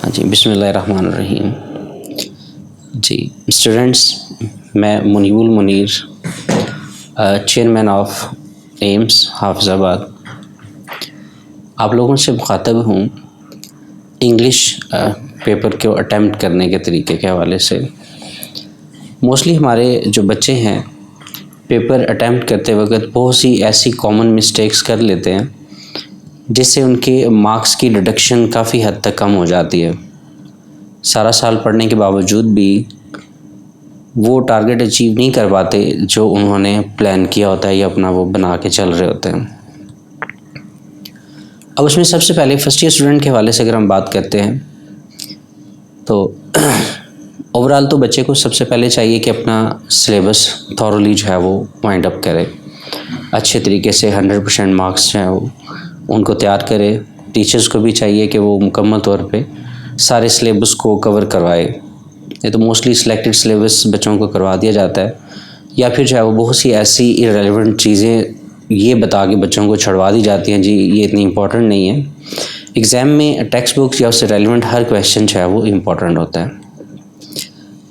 हाँ जी, बिस्मिल्लाहिर्रहमानिर्रहीम। जी स्टूडेंट्स, मैं मुनीबुल Munir, chairman of AIIMS Hafizabad, आप लोगों से मुखातब हूँ इंग्लिश पेपर को अटैम्प्ट करने के तरीके के हवाले से। मोस्टली हमारे जो बच्चे हैं पेपर अटैम्प्ट करते वक्त बहुत सी ऐसी कॉमन मिस्टेक्स कर लेते हैं जिससे उनके मार्क्स की डिडक्शन काफ़ी हद तक कम हो जाती है। सारा साल पढ़ने के बावजूद भी वो टारगेट अचीव नहीं कर पाते जो उन्होंने प्लान किया होता है या अपना वो बना के चल रहे होते हैं। अब उसमें सबसे पहले फर्स्ट ईयर स्टूडेंट के हवाले से अगर हम बात करते हैं तो ओवरऑल तो बच्चे को सबसे पहले चाहिए कि अपना सिलेबस थॉरली जो है वो वाइंड अप करे, अच्छे तरीके से 100% मार्क्स जो है वो उनको तैयार करे। टीचर्स को भी चाहिए कि वो मुकम्मल तौर पे सारे सिलेबस को कवर करवाए। ये तो मोस्टली सिलेक्टेड सिलेबस बच्चों को करवा दिया जाता है, या फिर जो है वो बहुत सी ऐसी इररेलेवेंट चीज़ें ये बता के बच्चों को छुड़वा दी जाती हैं, जी ये इतनी इंपॉर्टेंट नहीं है। एग्ज़ाम में टेक्स्ट बुक्स या उससे रेलिवेंट हर क्वेश्चन जो है वो इम्पॉर्टेंट होता है।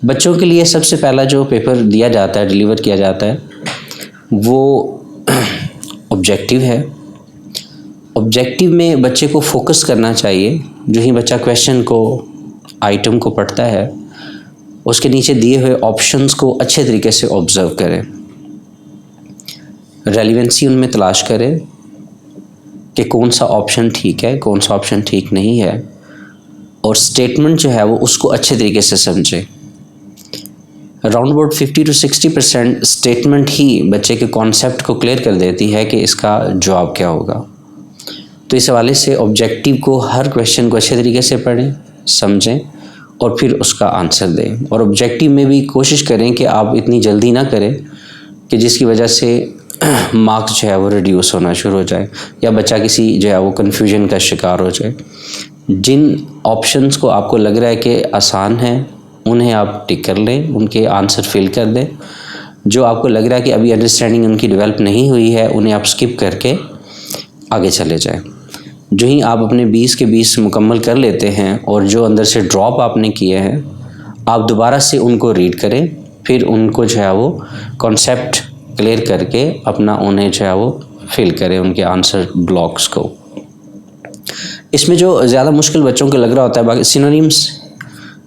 बच्चों के लिए सबसे पहला जो पेपर दिया जाता है, डिलीवर किया जाता है, वो ऑब्जेक्टिव है। ऑब्जेक्टिव में बच्चे को फोकस करना चाहिए। जो ही बच्चा क्वेश्चन को, आइटम को पढ़ता है, उसके नीचे दिए हुए ऑप्शंस को अच्छे तरीके से ऑब्ज़र्व करें, रेलिवेंसी उनमें तलाश करें कि कौन सा ऑप्शन ठीक है, कौन सा ऑप्शन ठीक नहीं है, और स्टेटमेंट जो है वो उसको अच्छे तरीके से समझें। अराउंड अबाउट 50 to 60% स्टेटमेंट ही बच्चे के कॉन्सेप्ट को क्लियर कर देती है कि इसका जवाब क्या होगा। तो इस हवाले से ऑब्जेक्टिव को, हर क्वेश्चन को अच्छे तरीके से पढ़ें, समझें और फिर उसका आंसर दें। और ऑब्जेक्टिव में भी कोशिश करें कि आप इतनी जल्दी ना करें कि जिसकी वजह से मार्क्स जो है वो रिड्यूस होना शुरू हो जाए या बच्चा किसी जो है वो कन्फ्यूजन का शिकार हो जाए। जिन ऑप्शंस को आपको लग रहा है कि आसान है उन्हें आप टिक कर लें, उनके आंसर फिल कर दें। जो आपको लग रहा है कि अभी अंडरस्टैंडिंग उनकी डेवलप नहीं हुई है उन्हें आप स्किप करके आगे चले जाएं। जो ही आप अपने 20 के 20 मुकम्मल कर लेते हैं और जो अंदर से ड्रॉप आपने किए हैं आप दोबारा से उनको रीड करें, फिर उनको जो है वो कॉन्सेप्ट क्लियर करके अपना उन्हें जो है वो फिल करें, उनके आंसर ब्लॉक्स को। इसमें जो ज़्यादा मुश्किल बच्चों को लग रहा होता है बाकी सिनोनिम्स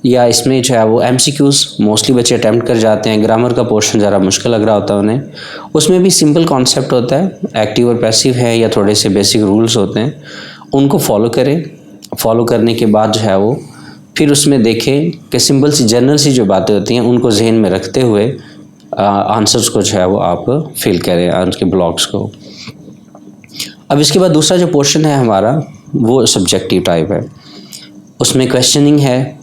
या इसमें जो है वो एमसीक्यूज़ मोस्टली बच्चे अटैम्प्ट कर जाते हैं। ग्रामर का पोर्शन ज़रा मुश्किल लग रहा होता है उन्हें, उसमें भी सिंपल कॉन्सेप्ट होता है, एक्टिव और पैसिव है या थोड़े से बेसिक रूल्स होते हैं, उनको फॉलो करें। फॉलो करने के बाद जो है वो फिर उसमें देखें कि सिंपल सी जनरल सी जो बातें होती हैं उनको जहन में रखते हुए आंसर्स को जो है वो आप फिल करें, आंसर के ब्लॉक्स को। अब इसके बाद दूसरा जो पोर्शन है हमारा वो सब्जेक्टिव टाइप है। उसमें क्वेश्चनिंग है,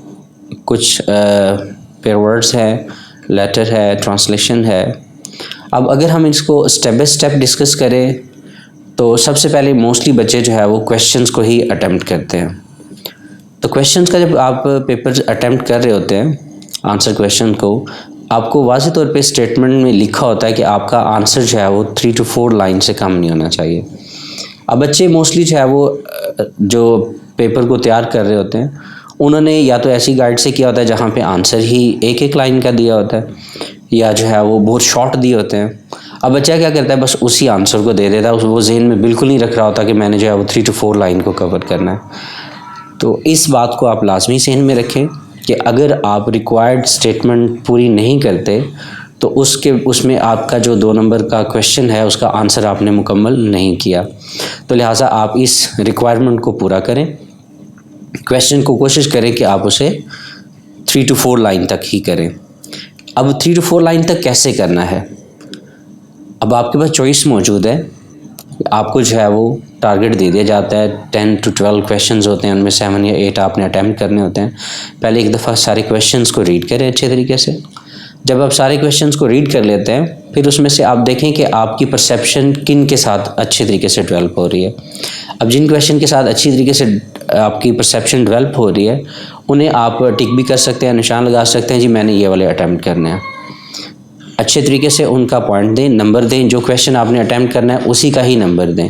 कुछ पेयर वर्ड्स है, लेटर है, ट्रांसलेशन है। अब अगर हम इसको स्टेप बाय स्टेप डिस्कस करें तो सबसे पहले मोस्टली बच्चे जो है वो क्वेश्चंस को ही अटेम्प्ट करते हैं। तो क्वेश्चंस का जब आप पेपर अटेम्प्ट कर रहे होते हैं, आंसर क्वेश्चन को, आपको वाज़ेह तौर पे स्टेटमेंट में लिखा होता है कि आपका आंसर जो है वो 3 to 4 लाइन से कम नहीं होना चाहिए। अब बच्चे मोस्टली जो है वो जो पेपर को तैयार कर रहे होते हैं उन्होंने या तो ऐसी गाइड से किया होता है जहाँ पे आंसर ही एक एक लाइन का दिया होता है, या जो है वो बहुत शॉर्ट दिए होते हैं। अब बच्चा क्या करता है, बस उसी आंसर को दे देता है, वो जहन में बिल्कुल नहीं रख रहा होता कि मैंने जो है वो 3 to 4 लाइन को कवर करना है। तो इस बात को आप लाजमी जहन में रखें कि अगर आप रिक्वायर्ड स्टेटमेंट पूरी नहीं करते तो उसमें आपका जो 2 नंबर का क्वेश्चन है उसका आंसर आपने मुकम्मल नहीं किया। तो लिहाजा आप इस रिक्वायरमेंट को पूरा करें, क्वेश्चन को कोशिश करें कि आप उसे 3 to 4 लाइन तक ही करें। अब 3 to 4 लाइन तक कैसे करना है, अब आपके पास चॉइस मौजूद है। आपको जो है वो टारगेट दे दिया जाता है, 10 to 12 क्वेश्चंस होते हैं, उनमें 7 या 8 आपने अटैम्प्ट करने होते हैं। पहले एक दफ़ा सारे क्वेश्चंस को रीड करें अच्छे तरीके से। जब आप सारे क्वेश्चंस को रीड कर लेते हैं फिर उसमें से आप देखें कि आपकी परसेप्शन किन के साथ अच्छे तरीके से डेवलप हो रही है। अब जिन क्वेश्चन के साथ अच्छी तरीके से आपकी परसेप्शन डेवलप हो रही है उन्हें आप टिक भी कर सकते हैं, निशान लगा सकते हैं, जी मैंने ये वाले अटैम्प्ट करने हैं। अच्छे तरीके से उनका पॉइंट दें, नंबर दें, जो क्वेश्चन आपने अटैम्प्ट करना है उसी का ही नंबर दें।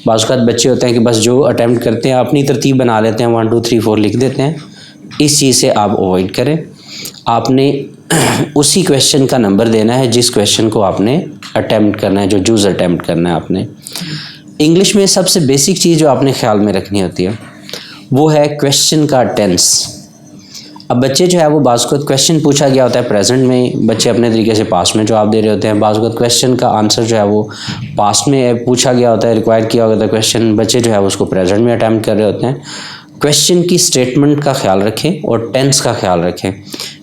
बाज़ औक़ात बच्चे होते हैं कि बस जो अटैम्प्ट करते हैं अपनी तरतीब बना लेते हैं, 1 2 3 4 लिख देते हैं, इस चीज़ से आप अवॉइड करें। आपने उसी क्वेश्चन का नंबर देना है जिस क्वेश्चन को आपने अटैम्प्ट करना है, जो जूज़ अटैम्प्ट करना है आपने। इंग्लिश में सबसे बेसिक चीज़ जो आपने ख्याल में रखनी होती है वो है क्वेश्चन का टेंस। अब बच्चे जो है वो बाज़ वक़्त क्वेश्चन पूछा गया होता है प्रेजेंट में, बच्चे अपने तरीके से पास्ट में जवाब दे रहे होते हैं। बाज़ वक़्त क्वेश्चन का आंसर जो है वो पास्ट में पूछा गया होता है, रिक्वायर किया होता है क्वेश्चन, बच्चे जो है उसको प्रेजेंट में अटैम्प्ट कर रहे होते हैं। क्वेश्चन की स्टेटमेंट का ख्याल रखें और टेंस का ख्याल रखें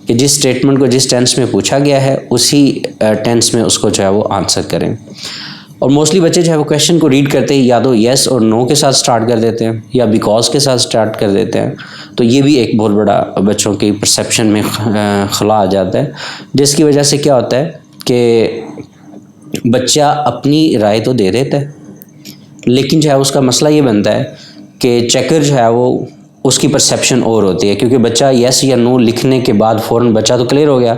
कि जिस स्टेटमेंट को जिस टेंस में पूछा गया है उसी टेंस में उसको जो है वो आंसर करें। और मोस्टली बच्चे जो है वो क्वेश्चन को रीड करते ही या तो येस और नो के साथ स्टार्ट कर देते हैं या बिकॉज के साथ स्टार्ट कर देते हैं। तो ये भी एक बहुत बड़ा बच्चों की परसेप्शन में खला आ जाता है, जिसकी वजह से क्या होता है कि बच्चा अपनी राय तो दे देता है, लेकिन जो है उसका मसला ये बनता है कि चेकर जो है वो उसकी परसेप्शन और होती है, क्योंकि बच्चा येस या नो लिखने के बाद फ़ौरन बच्चा तो क्लियर हो गया,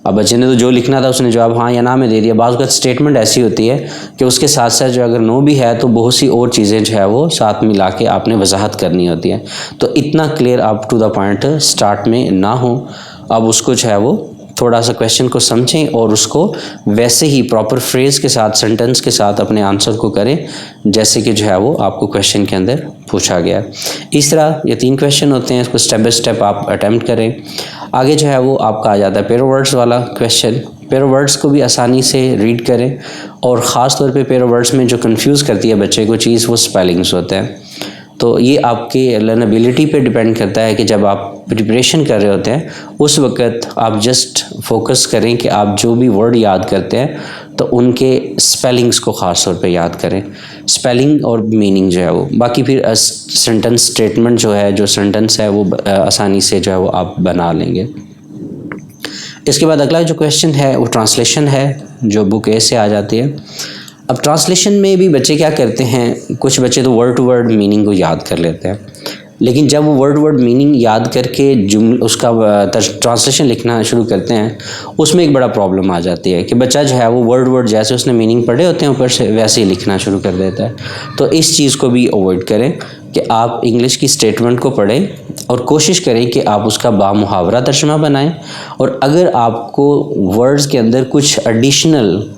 अब बच्चे ने तो जो लिखना था उसने जवाब हाँ या ना में दे दिया। बाज़ वक़्त स्टेटमेंट ऐसी होती है कि उसके साथ साथ जो अगर नो भी है तो बहुत सी और चीज़ें जो है वो साथ मिला के आपने वजाहत करनी होती है। तो इतना क्लियर आप टू द पॉइंट स्टार्ट में ना हो, अब उसको जो है वो थोड़ा सा क्वेश्चन को समझें और उसको वैसे ही प्रॉपर फ्रेज़ के साथ, सेंटेंस के साथ अपने आंसर को करें जैसे कि जो है वो आपको क्वेश्चन के अंदर पूछा गया। इस तरह ये 3 क्वेश्चन होते हैं, इसको स्टेप बाय स्टेप आप अटैम्प्ट करें। आगे जो है वो आपका आ जाता है पेयर वर्ड्स वाला क्वेश्चन। पेयर वर्ड्स को भी आसानी से रीड करें और ख़ास तौर पे पेयर वर्ड्स में जो कंफ्यूज करती है बच्चे को चीज़ वो स्पेलिंग्स होते हैं। तो ये आपकी लर्नबिलिटी पे डिपेंड करता है कि जब आप प्रिपरेशन कर रहे होते हैं उस वक़्त आप जस्ट फोकस करें कि आप जो भी वर्ड याद करते हैं तो उनके स्पेलिंग्स को ख़ास तौर पे याद करें, स्पेलिंग और मीनिंग जो है वो। बाकी फिर सेंटेंस स्टेटमेंट जो है, जो सेंटेंस है वो आसानी से जो है वो आप बना लेंगे। इसके बाद अगला जो क्वेश्चन है वो ट्रांसलेशन है, जो बुक ए से आ जाती है। अब ट्रांसलेशन में भी बच्चे क्या करते हैं, कुछ बच्चे तो वर्ड टू वर्ड मीनिंग को याद कर लेते हैं, लेकिन जब वो वर्ड वर्ड मीनिंग याद करके उसका ट्रांसलेशन लिखना शुरू करते हैं उसमें एक बड़ा प्रॉब्लम आ जाती है कि बच्चा जो है वो वर्ड वर्ड जैसे उसने मीनिंग पढ़े होते हैं ऊपर से वैसे ही लिखना शुरू कर देता है। तो इस चीज़ को भी अवॉइड करें कि आप इंग्लिश की स्टेटमेंट को पढ़ें और कोशिश करें कि आप उसका बामुहावरा तर्जुमा बनाएं, और अगर आपको वर्ड्स के अंदर कुछ एडिशनल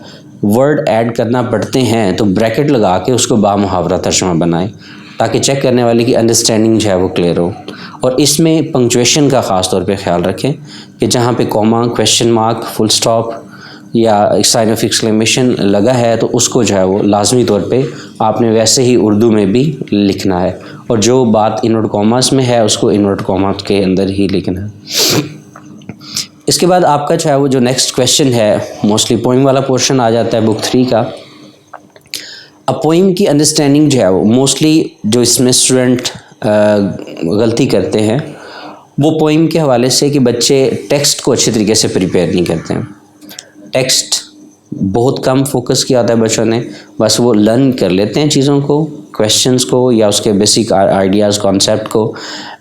वर्ड ऐड करना पड़ते हैं तो ब्रैकेट लगा के उसको बामुहावरा तर्जुमा बनाएं, ताकि चेक करने वाले की अंडरस्टैंडिंग जो है वो क्लियर हो। और इसमें पंक्चुएशन का ख़ास तौर पे ख्याल रखें कि जहाँ पे comma, question mark, full stop या साइन ऑफ एक्सक्लेमेशन लगा है तो उसको जो है वो लाजमी तौर पे आपने वैसे ही उर्दू में भी लिखना है, और जो बात इन्वर्ट कॉमास में है उसको इन्वर्ट कॉमास के अंदर ही लिखना है। इसके बाद आपका जो है वो जो नेक्स्ट क्वेश्चन है मोस्टली पोइम वाला पोर्शन आ जाता है बुक 3 का। अब पोइम की अंडरस्टैंडिंग जो है वो मोस्टली जो इसमें स्टूडेंट गलती करते हैं वो पोइम के हवाले से कि बच्चे टेक्स्ट को अच्छे तरीके से प्रिपेयर नहीं करते हैं। टेक्स्ट बहुत कम फोकस किया होता है बच्चों ने, बस वो लर्न कर लेते हैं चीज़ों को, क्वेश्चंस को या उसके बेसिक आइडियाज़, कॉन्सेप्ट को,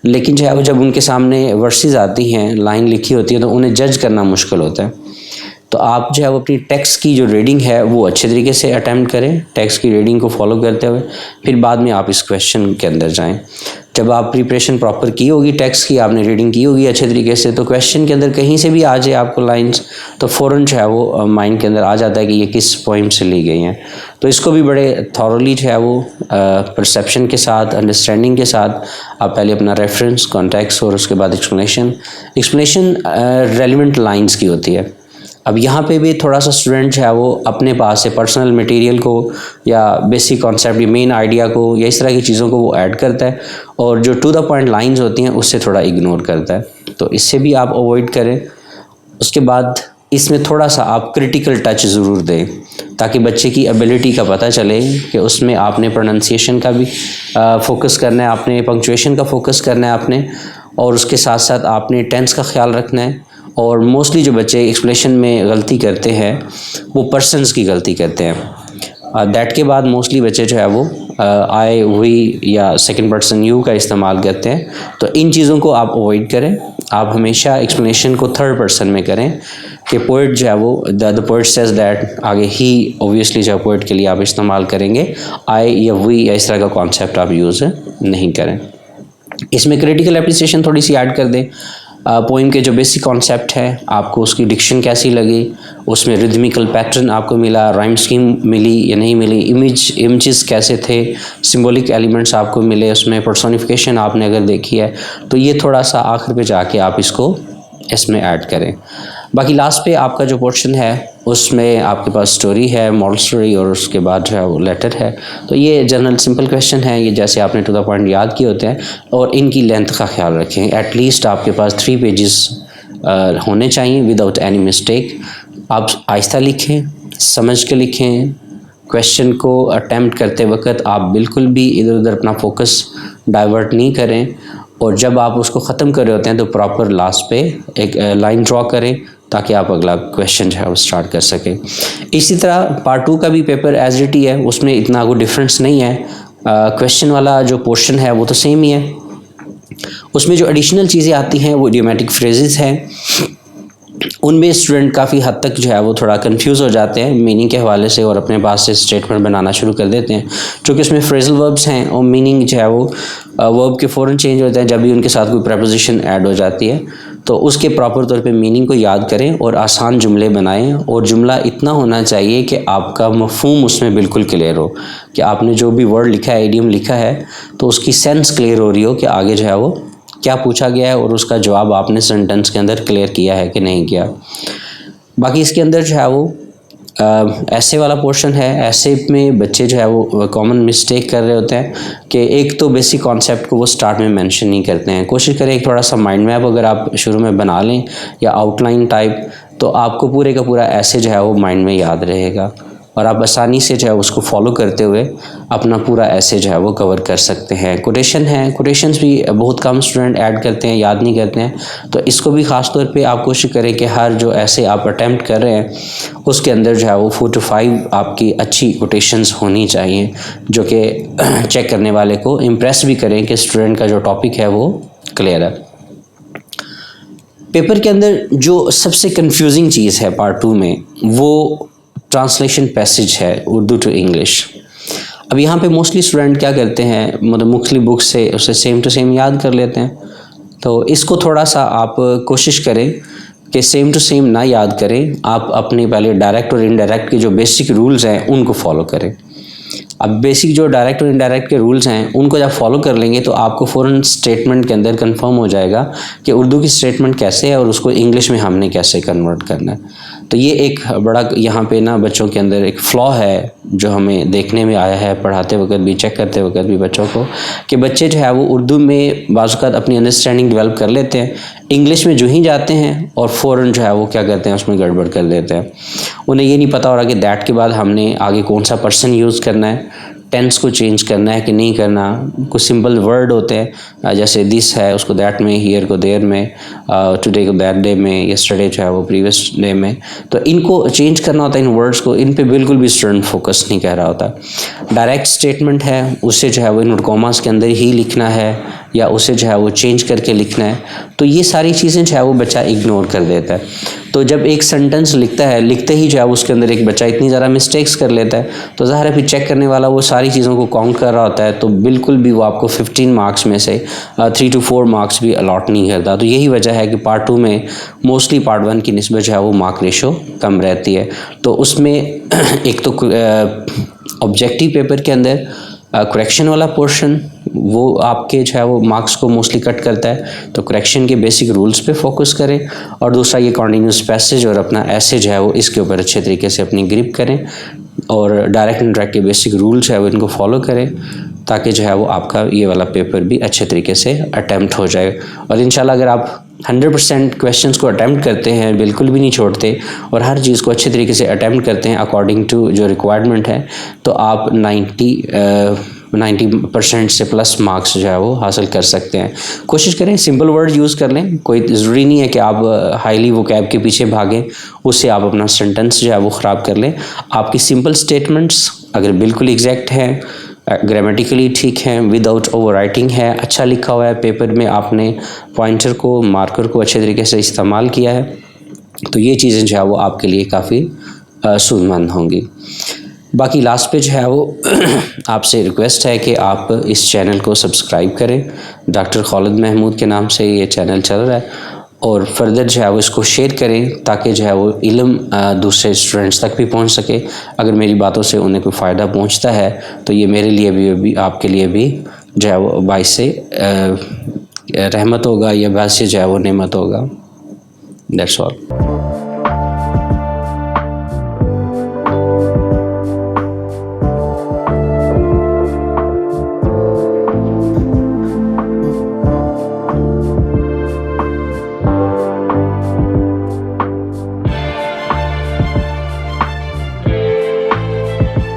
लेकिन जो है वो जब उनके सामने वर्सेस आती हैं, लाइन लिखी होती है तो उन्हें जज करना मुश्किल होता है। तो आप जो है वो अपनी टेक्स्ट की जो रीडिंग है वो अच्छे तरीके से अटैम्प्ट करें, टेक्स्ट की रीडिंग को फॉलो करते हुए, फिर बाद में आप इस क्वेश्चन के अंदर जाएं। जब आप प्रिपरेशन प्रॉपर की होगी, टेक्स्ट की आपने रीडिंग की होगी अच्छे तरीके से, तो क्वेश्चन के अंदर कहीं से भी आ जाए आपको लाइंस तो फ़ौरन जो है वो माइंड के अंदर आ जाता है कि ये किस पोइम से ली गई हैं। तो इसको भी बड़े थॉरली जो है वो परसेप्शन के साथ, अंडरस्टैंडिंग के साथ आप पहले अपना रेफरेंस, कॉन्टेक्स्ट और उसके बाद एक्सप्लेनेशन रेलिवेंट लाइन्स की होती है। अब यहाँ पे भी थोड़ा सा स्टूडेंट जो है वो अपने पास से पर्सनल मटेरियल को या बेसिक कॉन्सेप्ट या मेन आइडिया को या इस तरह की चीज़ों को वो ऐड करता है, और जो टू द पॉइंट लाइंस होती हैं उससे थोड़ा इग्नोर करता है। तो इससे भी आप अवॉइड करें। उसके बाद इसमें थोड़ा सा आप क्रिटिकल टच ज़रूर दें ताकि बच्चे की एबिलिटी का पता चले कि उसमें आपने प्रोनाउंसिएशन का भी फोकस करना है, आपने पंक्चुएशन का फोकस करना है आपने, और उसके साथ साथ आपने टेंस का ख्याल रखना है। और मोस्टली जो बच्चे एक्सप्लेनेशन में गलती करते हैं वो पर्सन्स की गलती करते हैं। दैट के बाद मोस्टली बच्चे जो है वो आई, हुई या सेकंड पर्सन यू का इस्तेमाल करते हैं। तो इन चीज़ों को आप अवॉइड करें। आप हमेशा एक्सप्लेनेशन को थर्ड पर्सन में करें कि पोइट जो है वो द पोइट सेज दैट, आगे ही ऑब्वियसली जो पोइट के लिए आप इस्तेमाल करेंगे, आई या वी या इस तरह का कॉन्सेप्ट आप यूज़ नहीं करें। इसमें क्रिटिकल एप्रिसिएशन थोड़ी सी ऐड कर दें। पोइम के जो बेसिक कॉन्सेप्ट है, आपको उसकी डिक्शन कैसी लगी, उसमें रिदमिकल पैटर्न आपको मिला, राइम स्कीम मिली या नहीं मिली, इमेजेस कैसे थे, सिंबॉलिक एलिमेंट्स आपको मिले, उसमें पर्सोनिफिकेशन आपने अगर देखी है तो ये थोड़ा सा आखिर पे जाके आप इसमें ऐड करें। बाकी लास्ट पे आपका जो पोर्शन है उसमें आपके पास स्टोरी है, मॉडल स्टोरी, और उसके बाद जो है वो लेटर है। तो ये जनरल सिंपल क्वेश्चन है, ये जैसे आपने टू द पॉइंट याद किए होते हैं, और इनकी लेंथ का ख्याल रखें। एटलीस्ट आपके पास 3 पेजेस होने चाहिए विदाउट एनी मिस्टेक। आप आहिस्ता लिखें, समझ के लिखें। क्वेश्चन को अटैम्प्ट करते वक्त आप बिल्कुल भी इधर उधर अपना फोकस डाइवर्ट नहीं करें, और जब आप उसको ख़त्म कर रहे होते हैं तो प्रॉपर लास्ट पे एक लाइन ड्रॉ करें ताकि आप अगला क्वेश्चन जो है वो स्टार्ट कर सकें। इसी तरह पार्ट 2 का भी पेपर एज इट ही है, उसमें इतना कोई डिफरेंस नहीं है। क्वेश्चन वाला जो पोर्शन है वो तो सेम ही है, उसमें जो एडिशनल चीज़ें आती हैं वो इडियोमेटिक फ्रेजेस हैं। उनमें स्टूडेंट काफ़ी हद तक जो है वो थोड़ा कंफ्यूज हो जाते हैं मीनिंग के हवाले से, और अपने पास से स्टेटमेंट बनाना शुरू कर देते हैं। चूँकि इसमें फ्रेजल वर्ब्स हैं और मीनिंग जो है वो वर्ब के फ़ौरन चेंज होते हैं जब भी उनके साथ कोई प्रपोजिशन ऐड हो जाती है। तो उसके प्रॉपर तौर पे मीनिंग को याद करें और आसान जुमले बनाएं, और जुमला इतना होना चाहिए कि आपका मफ़हूम उसमें बिल्कुल क्लियर हो, कि आपने जो भी वर्ड लिखा है, इडियम लिखा है, तो उसकी सेंस क्लियर हो रही हो कि आगे जो है वो क्या पूछा गया है, और उसका जवाब आपने सेंटेंस के अंदर क्लियर किया है कि नहीं किया। बाकी इसके अंदर जो है वो ऐसे वाला पोर्शन है। ऐसे में बच्चे जो है वो कॉमन मिस्टेक कर रहे होते हैं कि एक तो बेसिक कॉन्सेप्ट को वो स्टार्ट में मेंशन नहीं करते हैं। कोशिश करें एक थोड़ा सा माइंड मैप अगर आप शुरू में बना लें या आउटलाइन टाइप, तो आपको पूरे का पूरा ऐसे जो है वो माइंड में याद रहेगा, और आप आसानी से जो है उसको फॉलो करते हुए अपना पूरा ऐसे जो है वो कवर कर सकते हैं। कोटेशन है, कोटेशंस भी बहुत कम स्टूडेंट ऐड करते हैं, याद नहीं करते हैं, तो इसको भी ख़ास तौर पे आप कोशिश करें कि हर जो ऐसे आप अटैम्प्ट कर रहे हैं उसके अंदर जो है वो 4 to 5 आपकी अच्छी कोटेशंस होनी चाहिए, जो कि चेक करने वाले को इम्प्रेस भी करें कि स्टूडेंट का जो टॉपिक है वो क्लियर है। पेपर के अंदर जो सबसे कंफ्यूजिंग चीज़ है पार्ट 2 में, वो ट्रांसलेशन पैसेज है उर्दू टू इंग्लिश। अब यहाँ पे मोस्टली स्टूडेंट क्या करते हैं, मतलब मुख्तलिफ बुक से उसे सेम टू सेम याद कर लेते हैं। तो इसको थोड़ा सा आप कोशिश करें कि सेम टू सेम ना याद करें, आप अपने पहले डायरेक्ट और इनडायरेक्ट के जो बेसिक रूल्स हैं उनको फॉलो करें। अब बेसिक जो डायरेक्ट और इनडायरेक्ट के रूल्स हैं उनको जब फॉलो कर लेंगे तो आपको फ़ौरन स्टेटमेंट के अंदर कंफर्म हो जाएगा कि उर्दू की स्टेटमेंट कैसे है और उसको इंग्लिश में हमने कैसे कन्वर्ट करना है। तो ये एक बड़ा यहाँ पे ना बच्चों के अंदर एक फ्लॉ है जो हमें देखने में आया है, पढ़ाते वक्त भी, चेक करते वक्त भी बच्चों को, कि बच्चे जो है वो उर्दू में बाज़ अपनी अंडरस्टैंडिंग डेवलप कर लेते हैं, इंग्लिश में जो ही जाते हैं और फ़ौरन जो है वो क्या करते हैं उसमें गड़बड़ कर देते हैं। उन्हें ये नहीं पता हो रहा कि दैट के बाद हमने आगे कौन सा पर्सन यूज़ करना है, टेंस को चेंज करना है कि नहीं करना। कुछ सिंपल वर्ड होते हैं जैसे दिस है उसको दैट में, हियर को देयर में, टुडे को दैट डे में, यस्टरडे जो है वो प्रीवियस डे में। तो इनको चेंज करना होता है, इन वर्ड्स को, इन पे बिल्कुल भी स्टूडेंट फोकस नहीं कर रहा होता। डायरेक्ट स्टेटमेंट है उसे जो है वो इन कॉमास के अंदर ही लिखना है या उसे जो है वो चेंज करके लिखना है। तो ये सारी चीज़ें जो है वो बच्चा इग्नोर कर देता है। तो जब एक सेंटेंस लिखता है, लिखते ही जो है उसके अंदर एक बच्चा इतनी ज़्यादा मिस्टेक्स कर लेता है, तो ज़ाहिर है फिर चेक करने वाला वो सारी चीज़ों को काउंट कर रहा होता है, तो बिल्कुल भी वो आपको 15 मार्क्स में से 3 to 4 मार्क्स भी अलॉट नहीं करता। तो यही वजह है कि पार्ट 2 में मोस्टली पार्ट 1 की निस्बत जो है वो मार्क रेशो कम रहती है। तो उसमें एक तो ऑब्जेक्टिव पेपर के अंदर करेक्शन वाला पोर्शन वो आपके जो है वो मार्क्स को मोस्टली कट करता है, तो करेक्शन के बेसिक रूल्स पे फोकस करें। और दूसरा ये कॉन्टिन्यूस पैसेज और अपना ऐसे जो है वो इसके ऊपर अच्छे तरीके से अपनी ग्रिप करें, और डायरेक्ट इंटरेक्ट के बेसिक रूल्स है वो इनको फॉलो करें, ताकि जो है वो आपका ये वाला पेपर भी अच्छे तरीके से अटैम्प्ट हो जाए। और इंशाल्लाह अगर आप 100% क्वेश्चंस को अटैम्प्ट करते हैं, बिल्कुल भी नहीं छोड़ते, और हर चीज़ को अच्छे तरीके से अटैम्प्ट करते हैं अकॉर्डिंग टू जो रिक्वायरमेंट है, तो आप 90% से प्लस मार्क्स जो है वो हासिल कर सकते हैं। कोशिश करें सिंपल वर्ड यूज़ कर लें, कोई ज़रूरी नहीं है कि आप हाईली वोकैब के पीछे भागें, उससे आप अपना सेंटेंस जो है वो ख़राब कर लें। आपकी सिंपल स्टेटमेंट्स अगर बिल्कुल एग्जैक्ट हैं, ग्रामेटिकली ठीक है, विदाउट ओवर राइटिंग है, अच्छा लिखा हुआ है, पेपर में आपने पॉइंटर को, मार्कर को अच्छे तरीके से इस्तेमाल किया है, तो ये चीज़ें जो है वो आपके लिए काफ़ी सूदमंद होंगी। बाकी लास्ट पे जो है वो आपसे रिक्वेस्ट है कि आप इस चैनल को सब्सक्राइब करें। डॉक्टर खालिद महमूद के नाम से ये चैनल चल रहा है, और फर्दर जो है वो इसको शेयर करें ताकि जो है वो इल्म दूसरे स्टूडेंट्स तक भी पहुंच सके। अगर मेरी बातों से उन्हें कोई फ़ायदा पहुंचता है तो ये मेरे लिए भी आपके लिए भी जो है वो बाइस से रहमत होगा, या बाइस से जो है वो नेमत होगा। That's all.